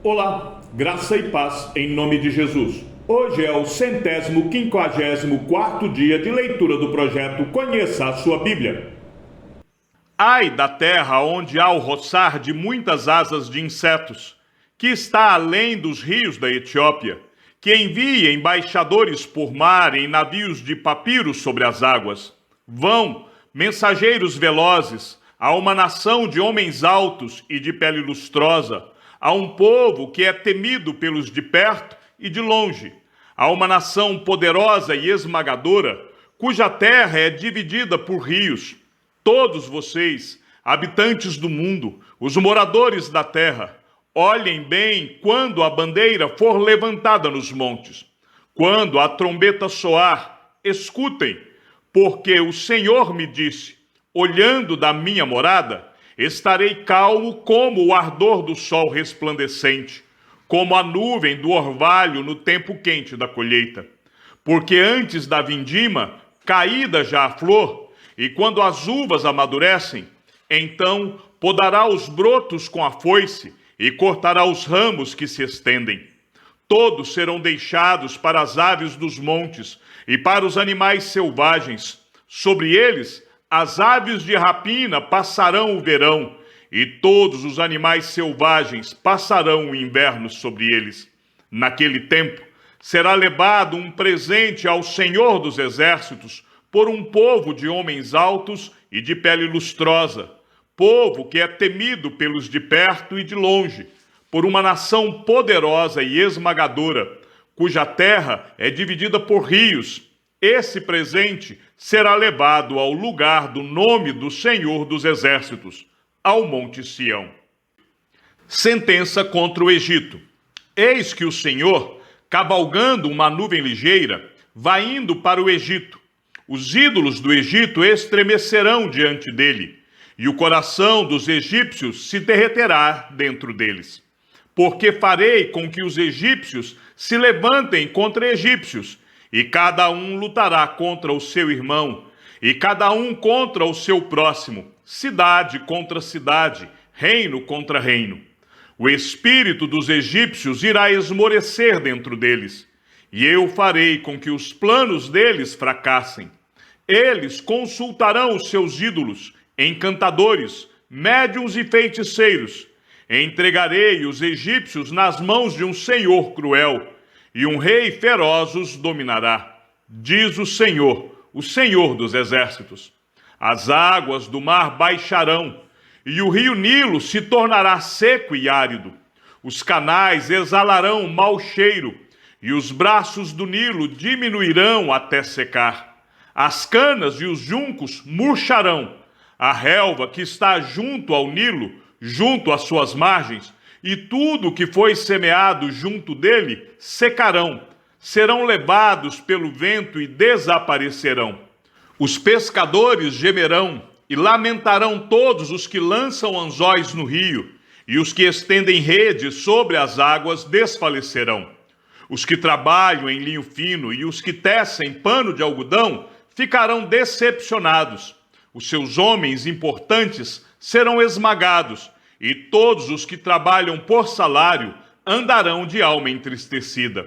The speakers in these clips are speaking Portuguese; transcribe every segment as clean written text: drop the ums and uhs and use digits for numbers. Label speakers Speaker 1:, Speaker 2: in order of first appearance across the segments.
Speaker 1: Olá, graça e paz em nome de Jesus. Hoje é o 154º dia de leitura do projeto Conheça a Sua Bíblia. Ai da terra onde há o roçar de muitas asas de insetos, que está além dos rios da Etiópia, que envia embaixadores por mar em navios de papiro sobre as águas. Vão, mensageiros velozes, a uma nação de homens altos e de pele lustrosa, a um povo que é temido pelos de perto e de longe, a uma nação poderosa e esmagadora, cuja terra é dividida por rios. Todos vocês, habitantes do mundo, os moradores da terra, olhem bem quando a bandeira for levantada nos montes. Quando a trombeta soar, escutem, porque o Senhor me disse, olhando da minha morada, estarei calmo como o ardor do sol resplandecente, como a nuvem do orvalho no tempo quente da colheita. Porque antes da vindima, caída já a flor, e quando as uvas amadurecem, então podará os brotos com a foice e cortará os ramos que se estendem. Todos serão deixados para as aves dos montes e para os animais selvagens. Sobre eles, as aves de rapina passarão o verão, e todos os animais selvagens passarão o inverno sobre eles. Naquele tempo, será levado um presente ao Senhor dos Exércitos por um povo de homens altos e de pele lustrosa, povo que é temido pelos de perto e de longe, por uma nação poderosa e esmagadora, cuja terra é dividida por rios. Esse presente será levado ao lugar do nome do Senhor dos Exércitos, ao Monte Sião. Sentença contra o Egito. Eis que o Senhor, cavalgando uma nuvem ligeira, vai indo para o Egito. Os ídolos do Egito estremecerão diante dele, e o coração dos egípcios se derreterá dentro deles. Porque farei com que os egípcios se levantem contra egípcios, e cada um lutará contra o seu irmão, e cada um contra o seu próximo, cidade contra cidade, reino contra reino. O espírito dos egípcios irá esmorecer dentro deles, e eu farei com que os planos deles fracassem. Eles consultarão os seus ídolos, encantadores, médiuns e feiticeiros. Entregarei os egípcios nas mãos de um senhor cruel, e um rei feroz os dominará, diz o Senhor dos Exércitos. As águas do mar baixarão, e o rio Nilo se tornará seco e árido. Os canais exalarão mau cheiro, e os braços do Nilo diminuirão até secar. As canas e os juncos murcharão. A relva que está junto ao Nilo, junto às suas margens, e tudo que foi semeado junto dele secarão, serão levados pelo vento e desaparecerão. Os pescadores gemerão e lamentarão todos os que lançam anzóis no rio, e os que estendem redes sobre as águas desfalecerão. Os que trabalham em linho fino e os que tecem pano de algodão ficarão decepcionados. Os seus homens importantes serão esmagados, e todos os que trabalham por salário andarão de alma entristecida.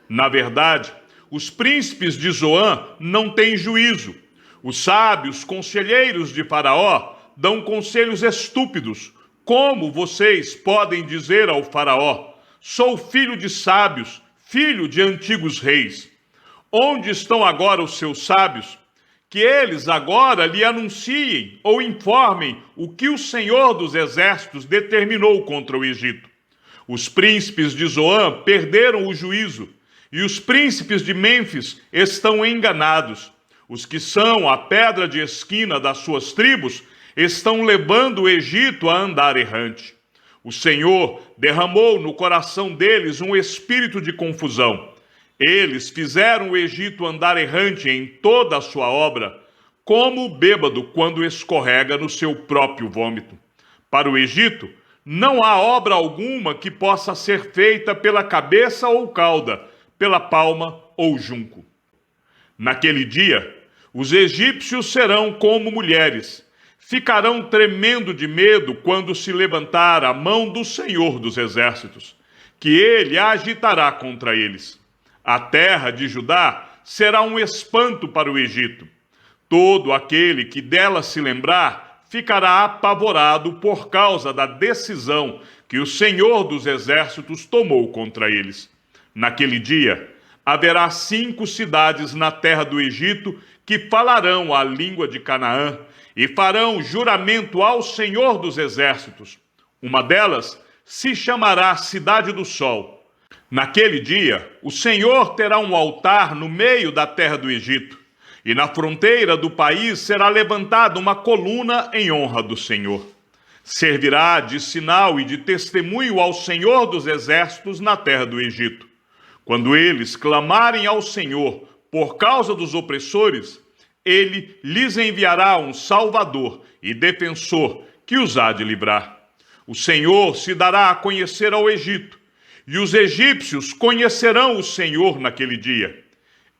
Speaker 1: Na verdade, os príncipes de Zoan não têm juízo. Os sábios conselheiros de Faraó dão conselhos estúpidos. Como vocês podem dizer ao Faraó, sou filho de sábios, filho de antigos reis? Onde estão agora os seus sábios? Que eles agora lhe anunciem ou informem o que o Senhor dos Exércitos determinou contra o Egito. Os príncipes de Zoan perderam o juízo, e os príncipes de Mênfis estão enganados. Os que são a pedra de esquina das suas tribos estão levando o Egito a andar errante. O Senhor derramou no coração deles um espírito de confusão. Eles fizeram o Egito andar errante em toda a sua obra, como o bêbado quando escorrega no seu próprio vômito. Para o Egito, não há obra alguma que possa ser feita pela cabeça ou cauda, pela palma ou junco. Naquele dia, os egípcios serão como mulheres, ficarão tremendo de medo quando se levantar a mão do Senhor dos Exércitos. que ele agitará contra eles. A terra de Judá será um espanto para o Egito. Todo aquele que dela se lembrar ficará apavorado por causa da decisão que o Senhor dos Exércitos tomou contra eles. Naquele dia, haverá 5 cidades na terra do Egito que falarão a língua de Canaã e farão juramento ao Senhor dos Exércitos. Uma delas se chamará Cidade do Sol. Naquele dia, o Senhor terá um altar no meio da terra do Egito, e na fronteira do país será levantada uma coluna em honra do Senhor. Servirá de sinal e de testemunho ao Senhor dos Exércitos na terra do Egito. Quando eles clamarem ao Senhor por causa dos opressores, ele lhes enviará um Salvador e defensor que os há de livrar. O Senhor se dará a conhecer ao Egito, e os egípcios conhecerão o Senhor naquele dia.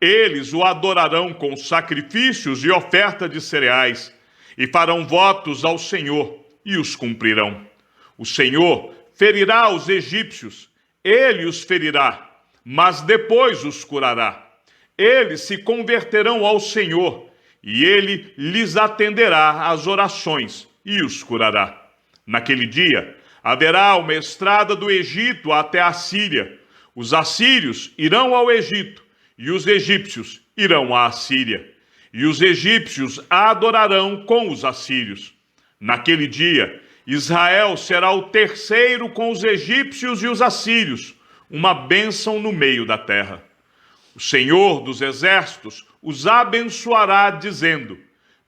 Speaker 1: Eles o adorarão com sacrifícios e oferta de cereais, e farão votos ao Senhor, e os cumprirão. O Senhor ferirá os egípcios, ele os ferirá, mas depois os curará. Eles se converterão ao Senhor, e ele lhes atenderá às orações, e os curará. Naquele dia, haverá uma estrada do Egito até a Síria. Os assírios irão ao Egito, e os egípcios irão à Assíria. E os egípcios a adorarão com os assírios. Naquele dia, Israel será o terceiro com os egípcios e os assírios, uma bênção no meio da terra. O Senhor dos Exércitos os abençoará, dizendo: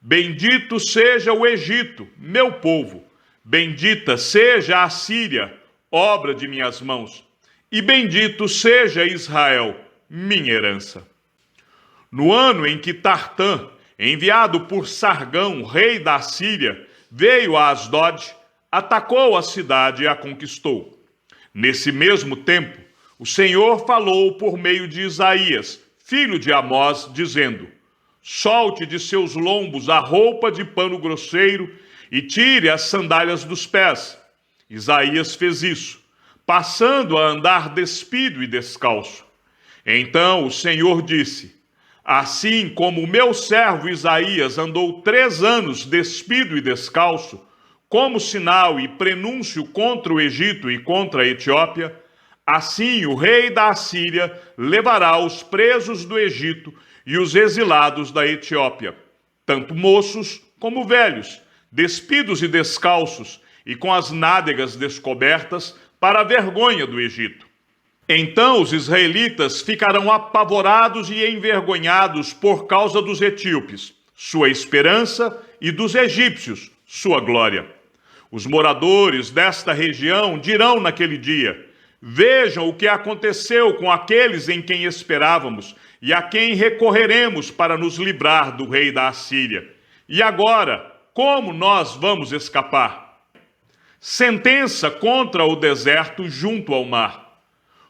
Speaker 1: Bendito seja o Egito, meu povo. Bendita seja a Síria, obra de minhas mãos. E bendito seja Israel, minha herança. No ano em que Tartã, enviado por Sargão, rei da Síria, veio a Asdod, atacou a cidade e a conquistou. Nesse mesmo tempo, o Senhor falou por meio de Isaías, filho de Amós, dizendo: Solte de seus lombos a roupa de pano grosseiro e tire as sandálias dos pés. Isaías fez isso, passando a andar despido e descalço. Então o Senhor disse: Assim como o meu servo Isaías andou 3 anos despido e descalço, como sinal e prenúncio contra o Egito e contra a Etiópia, assim o rei da Assíria levará os presos do Egito e os exilados da Etiópia, tanto moços como velhos, despidos e descalços, e com as nádegas descobertas, para a vergonha do Egito. Então os israelitas ficarão apavorados e envergonhados por causa dos etíopes, sua esperança, e dos egípcios, sua glória. Os moradores desta região dirão naquele dia: Vejam o que aconteceu com aqueles em quem esperávamos e a quem recorreremos para nos livrar do rei da Assíria. E agora, como nós vamos escapar? Sentença contra o deserto junto ao mar.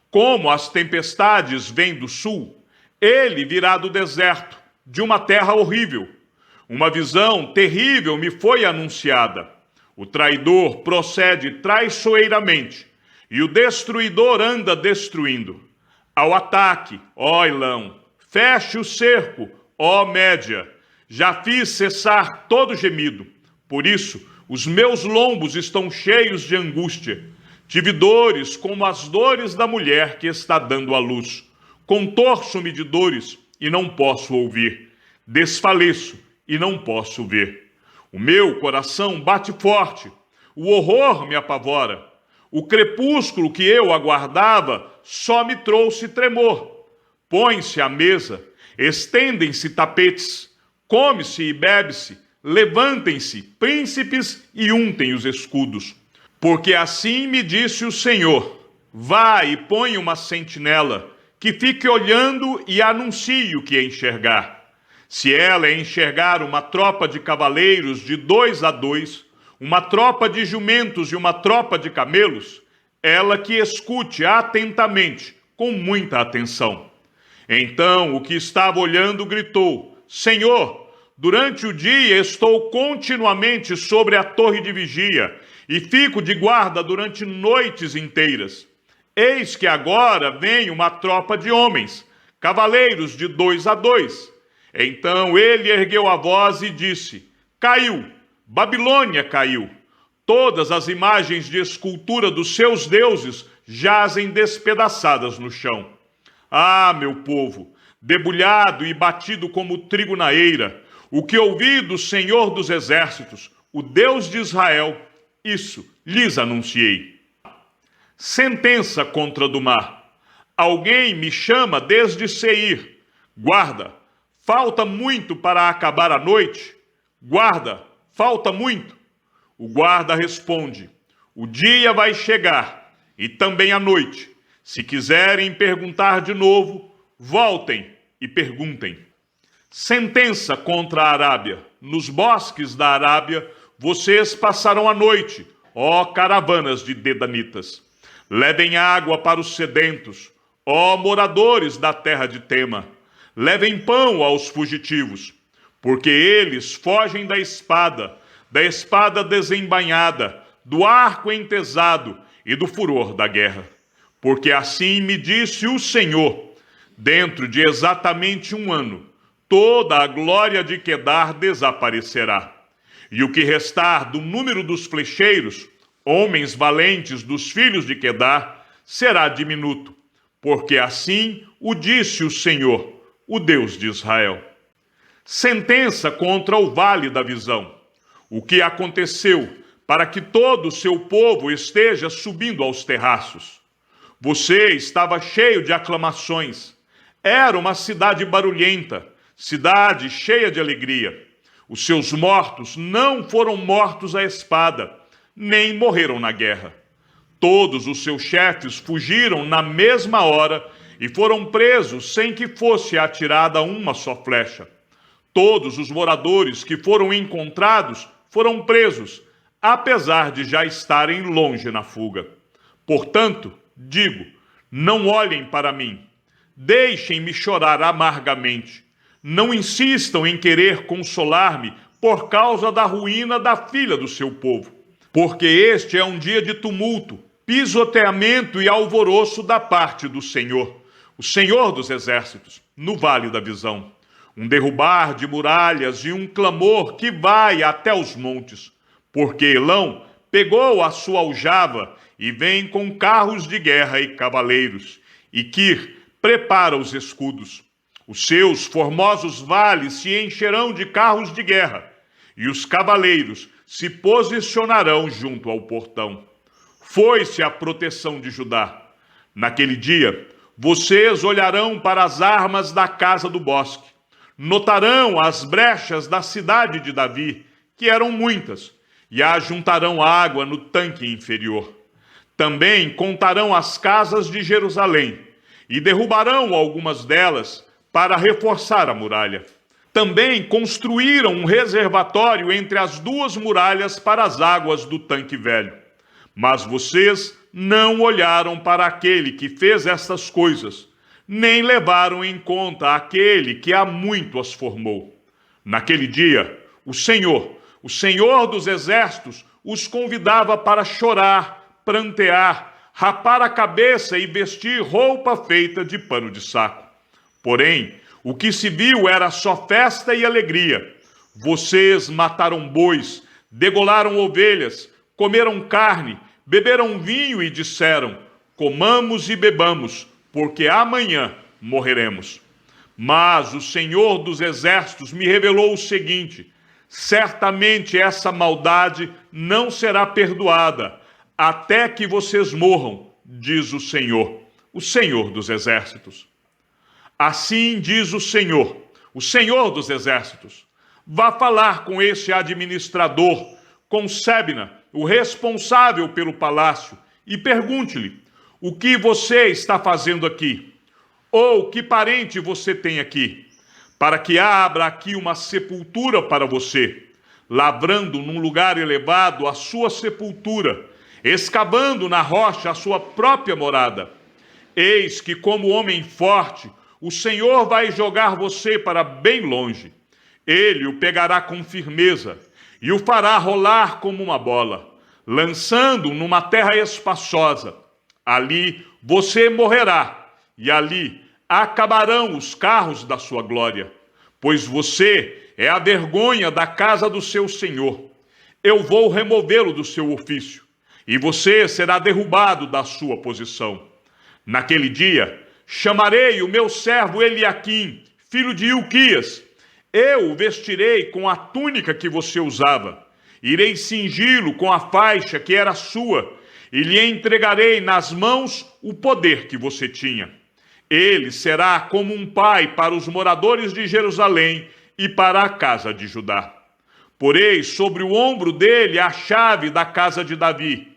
Speaker 1: Como as tempestades vêm do sul, ele virá do deserto, de uma terra horrível. Uma visão terrível me foi anunciada. O traidor procede traiçoeiramente, e o destruidor anda destruindo. Ao ataque, ó Elão, feche o cerco, ó Média. Já fiz cessar todo gemido. Por isso, os meus lombos estão cheios de angústia. Tive dores como as dores da mulher que está dando à luz. Contorço-me de dores e não posso ouvir. Desfaleço e não posso ver. O meu coração bate forte. O horror me apavora. O crepúsculo que eu aguardava só me trouxe tremor. Põe-se à mesa, estendem-se tapetes, come-se e bebe-se, levantem-se príncipes e untem os escudos. Porque assim me disse o Senhor: vá e põe uma sentinela, que fique olhando e anuncie o que enxergar. Se ela enxergar uma tropa de cavaleiros de 2 a 2, uma tropa de jumentos e uma tropa de camelos, ela que escute atentamente, com muita atenção. Então o que estava olhando gritou: Senhor, durante o dia estou continuamente sobre a torre de vigia, e fico de guarda durante noites inteiras. Eis que agora vem uma tropa de homens, cavaleiros de 2 a 2. Então ele ergueu a voz e disse: Caiu, Babilônia caiu. Todas as imagens de escultura dos seus deuses jazem despedaçadas no chão. Ah, meu povo, debulhado e batido como trigo na eira, o que ouvi do Senhor dos Exércitos, o Deus de Israel, isso lhes anunciei. Sentença contra do mar. Alguém me chama desde Seir. Guarda, falta muito para acabar a noite? Guarda, falta muito. O guarda responde: o dia vai chegar, e também a noite. Se quiserem perguntar de novo, voltem e perguntem. Sentença contra a Arábia. Nos bosques da Arábia, vocês passarão a noite, ó caravanas de dedanitas. Levem água para os sedentos, ó moradores da terra de Tema. Levem pão aos fugitivos, porque eles fogem da espada desembainhada, do arco entesado e do furor da guerra. Porque assim me disse o Senhor: dentro de exatamente 1 ano, toda a glória de Quedar desaparecerá. E o que restar do número dos flecheiros, homens valentes dos filhos de Quedar, será diminuto, porque assim o disse o Senhor, o Deus de Israel. Sentença contra o vale da visão. O que aconteceu para que todo o seu povo esteja subindo aos terraços? Você estava cheio de aclamações. Era uma cidade barulhenta, cidade cheia de alegria. Os seus mortos não foram mortos à espada, nem morreram na guerra. Todos os seus chefes fugiram na mesma hora e foram presos sem que fosse atirada uma só flecha. Todos os moradores que foram encontrados foram presos, apesar de já estarem longe na fuga. Portanto, digo, não olhem para mim, deixem-me chorar amargamente. Não insistam em querer consolar-me por causa da ruína da filha do seu povo, porque este é um dia de tumulto, pisoteamento e alvoroço da parte do Senhor, o Senhor dos Exércitos, no Vale da Visão. Um derrubar de muralhas e um clamor que vai até os montes, porque Elão pegou a sua aljava e vem com carros de guerra e cavaleiros, e Quir prepara os escudos. Os seus formosos vales se encherão de carros de guerra, e os cavaleiros se posicionarão junto ao portão. Foi-se a proteção de Judá. Naquele dia, vocês olharão para as armas da casa do bosque, notarão as brechas da cidade de Davi, que eram muitas, e ajuntarão água no tanque inferior. Também contarão as casas de Jerusalém, e derrubarão algumas delas para reforçar a muralha. Também construíram um reservatório entre as 2 muralhas para as águas do tanque velho. Mas vocês não olharam para aquele que fez estas coisas, nem levaram em conta aquele que há muito as formou. Naquele dia, o Senhor dos Exércitos, os convidava para chorar, prantear, rapar a cabeça e vestir roupa feita de pano de saco. Porém, o que se viu era só festa e alegria. Vocês mataram bois, degolaram ovelhas, comeram carne, beberam vinho e disseram: comamos e bebamos, porque amanhã morreremos. Mas o Senhor dos Exércitos me revelou o seguinte: certamente essa maldade não será perdoada, até que vocês morram, diz o Senhor dos Exércitos. Assim diz o Senhor dos Exércitos: vá falar com esse administrador, com Sebna, o responsável pelo palácio, e pergunte-lhe: o que você está fazendo aqui? Ou que parente você tem aqui? Para que abra aqui uma sepultura para você, lavrando num lugar elevado a sua sepultura, escavando na rocha a sua própria morada. Eis que, como homem forte, o Senhor vai jogar você para bem longe. Ele o pegará com firmeza e o fará rolar como uma bola, lançando-o numa terra espaçosa. Ali você morrerá, e ali acabarão os carros da sua glória, pois você é a vergonha da casa do seu senhor. Eu vou removê-lo do seu ofício, e você será derrubado da sua posição. Naquele dia, chamarei o meu servo Eliaquim, filho de Hilquias. Eu o vestirei com a túnica que você usava. Irei cingi-lo com a faixa que era sua, e lhe entregarei nas mãos o poder que você tinha. Ele será como um pai para os moradores de Jerusalém e para a casa de Judá. Porei sobre o ombro dele a chave da casa de Davi.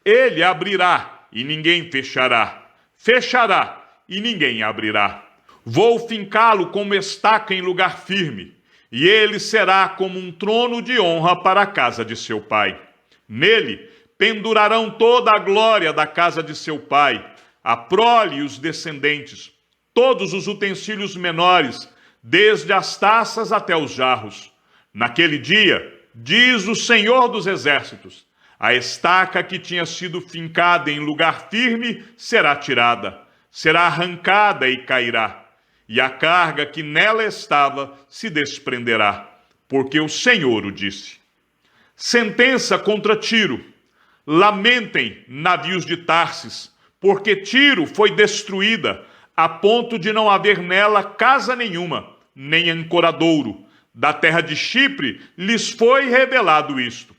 Speaker 1: Ele abrirá e ninguém fechará. Fechará e ninguém abrirá. Vou fincá-lo como estaca em lugar firme, e ele será como um trono de honra para a casa de seu pai. Nele pendurarão toda a glória da casa de seu pai, a prole e os descendentes, todos os utensílios menores, desde as taças até os jarros. Naquele dia, diz o Senhor dos Exércitos, a estaca que tinha sido fincada em lugar firme será tirada, será arrancada e cairá, e a carga que nela estava se desprenderá, porque o Senhor o disse. Sentença contra Tiro. Lamentem, navios de Tarsis, porque Tiro foi destruída, a ponto de não haver nela casa nenhuma, nem ancoradouro. Da terra de Chipre lhes foi revelado isto.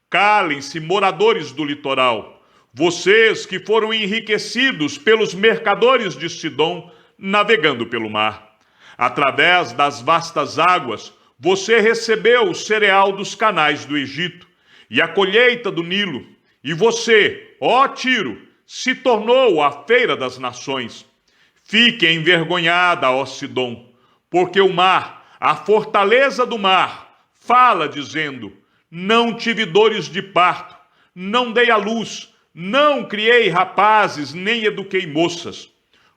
Speaker 1: Calem-se, moradores do litoral, vocês que foram enriquecidos pelos mercadores de Sidom, navegando pelo mar. Através das vastas águas, você recebeu o cereal dos canais do Egito e a colheita do Nilo. E você, ó Tiro, se tornou a feira das nações. Fique envergonhada, ó Sidom, porque o mar, a fortaleza do mar, fala dizendo: não tive dores de parto, não dei à luz, não criei rapazes, nem eduquei moças.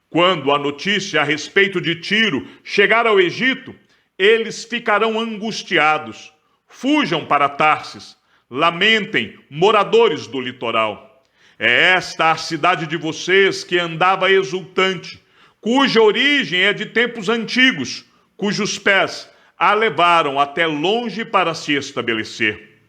Speaker 1: Quando a notícia a respeito de Tiro chegar ao Egito, eles ficarão angustiados. Fujam para Tarsis, lamentem, moradores do litoral. É esta a cidade de vocês que andava exultante, cuja origem é de tempos antigos, cujos pés a levaram até longe para se estabelecer.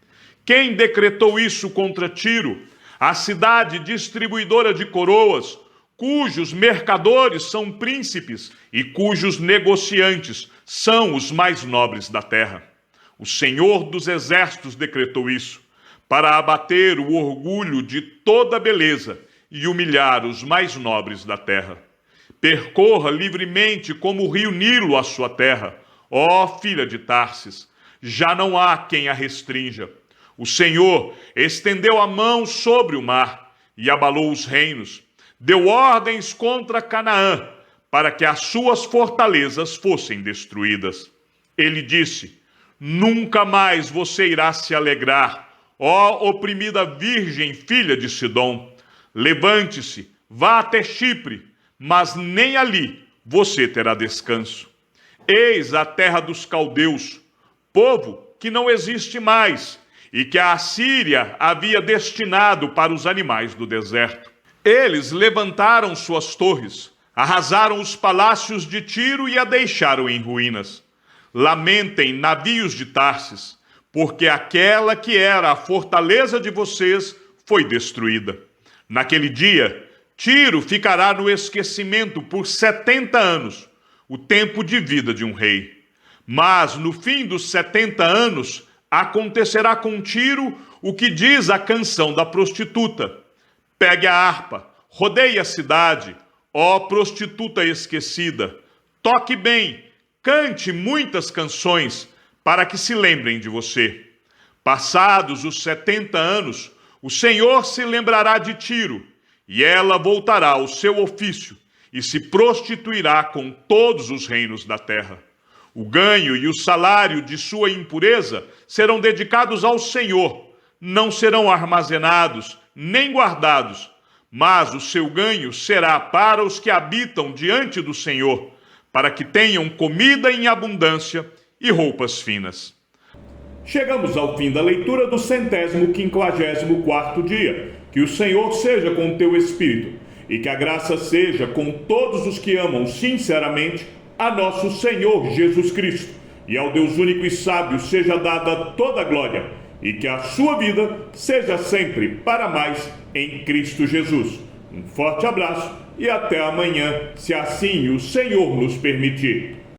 Speaker 1: Quem decretou isso contra Tiro, a cidade distribuidora de coroas, cujos mercadores são príncipes e cujos negociantes são os mais nobres da terra? O Senhor dos Exércitos decretou isso, para abater o orgulho de toda beleza e humilhar os mais nobres da terra. Percorra livremente como o rio Nilo a sua terra, ó filha de Tarsis, já não há quem a restrinja. O Senhor estendeu a mão sobre o mar e abalou os reinos, deu ordens contra Canaã, para que as suas fortalezas fossem destruídas. Ele disse: nunca mais você irá se alegrar, ó oprimida virgem filha de Sidom. Levante-se, vá até Chipre, mas nem ali você terá descanso. Eis a terra dos caldeus, povo que não existe mais, e que a Assíria havia destinado para os animais do deserto. Eles levantaram suas torres, arrasaram os palácios de Tiro e a deixaram em ruínas. Lamentem, navios de Tarsis, porque aquela que era a fortaleza de vocês foi destruída. Naquele dia, Tiro ficará no esquecimento por 70 anos, o tempo de vida de um rei. Mas no fim dos 70 anos, acontecerá com Tiro o que diz a canção da prostituta. Pegue a harpa, rodeie a cidade, ó prostituta esquecida. Toque bem, cante muitas canções, para que se lembrem de você. Passados os 70 anos, o Senhor se lembrará de Tiro, e ela voltará ao seu ofício, e se prostituirá com todos os reinos da terra. O ganho e o salário de sua impureza serão dedicados ao Senhor, não serão armazenados, nem guardados, mas o seu ganho será para os que habitam diante do Senhor, para que tenham comida em abundância e roupas finas. Chegamos ao fim da leitura do 154º dia. Que o Senhor seja com o teu espírito e que a graça seja com todos os que amam sinceramente a nosso Senhor Jesus Cristo. E ao Deus único e sábio seja dada toda a glória, e que a sua vida seja sempre para mais em Cristo Jesus. Um forte abraço e até amanhã, se assim o Senhor nos permitir.